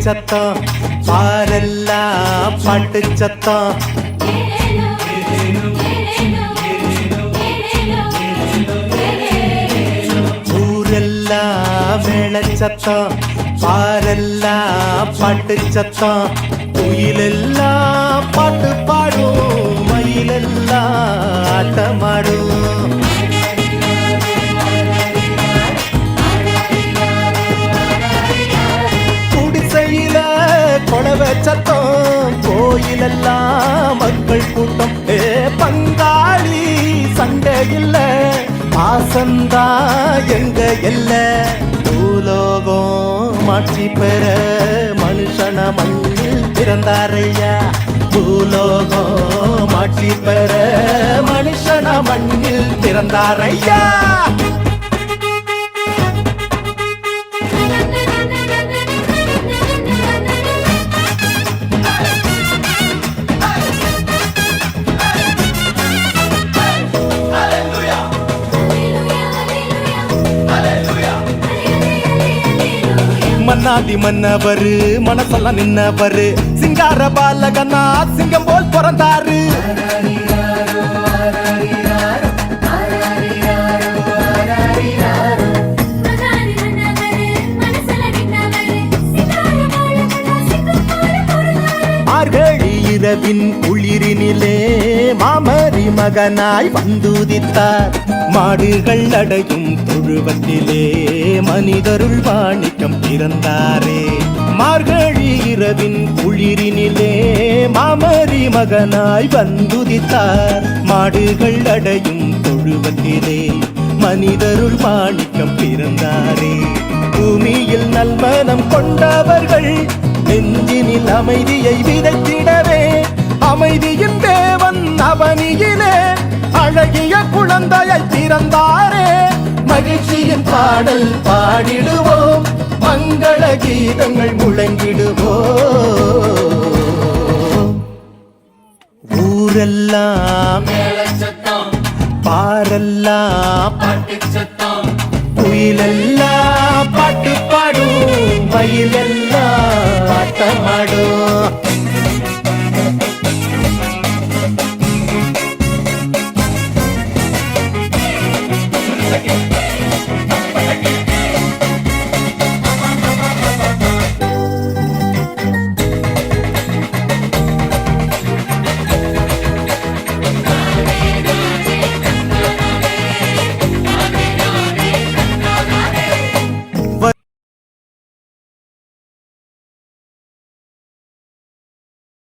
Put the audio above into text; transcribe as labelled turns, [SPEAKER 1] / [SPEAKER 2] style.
[SPEAKER 1] சத்தம் பாரெல்லாம் பாட்டு சத்தம் ஊரெல்லாம் மேள சத்தம் பாரெல்லாம் பாட்டு சத்தம் குயிலெல்லாம் பாட்டு பாடும் மயிலெல்லாம் ஆட்டமாடும் குடிசையில கொடவ சத்தம் கோயிலெல்லாம் மக்கள் கூட்டம் பங்காளி சண்டை இல்ல பாசந்தா எங்க இல்ல பூலோகம் மாற்றி பெற மனுஷன மண்ணில் பிறந்தாரையா பூலோகம் மாற்றி பெற மனுஷன மண்ணில் பிறந்தாரையா மன்னாதி மன்னவரு மனசெல்லாம் நின்னவரு சிங்கார பாலகனா சிங்கம் போல் பிறந்தாரு மார்கழி இரவின் குளிரினிலே மாமரி மகனாய் வந்துதித்தார் மாடுகள் அடையும் தொழுவத்திலே மனிதருள் வாணிக்கம் பிறந்தாரே மார்கழி இரவின் குளிரினிலே மாமரி மகனாய் வந்துதித்தார் மாடுகள் அடையும் தொழுவத்திலே மனிதருள் வாணிக்கம் பிறந்தாரே பூமியில் நல்மனம் கொண்டவர்கள் நெஞ்சினில் அமைதியை விதைத்திடவே அமைதியின் தேவன் அவனியிலே அழகிய குழந்தையை பிறந்தாரே மகிழ்ச்சியின் பாடல் பாடிடுவோம் மங்கள கீதங்கள் முழங்கிடுவோம் ஊரெல்லாம் பாரெல்லாம் குயிலெல்லாம் பாட்டு பாடும் மயிலெல்லாம் ஆட்டமாடும்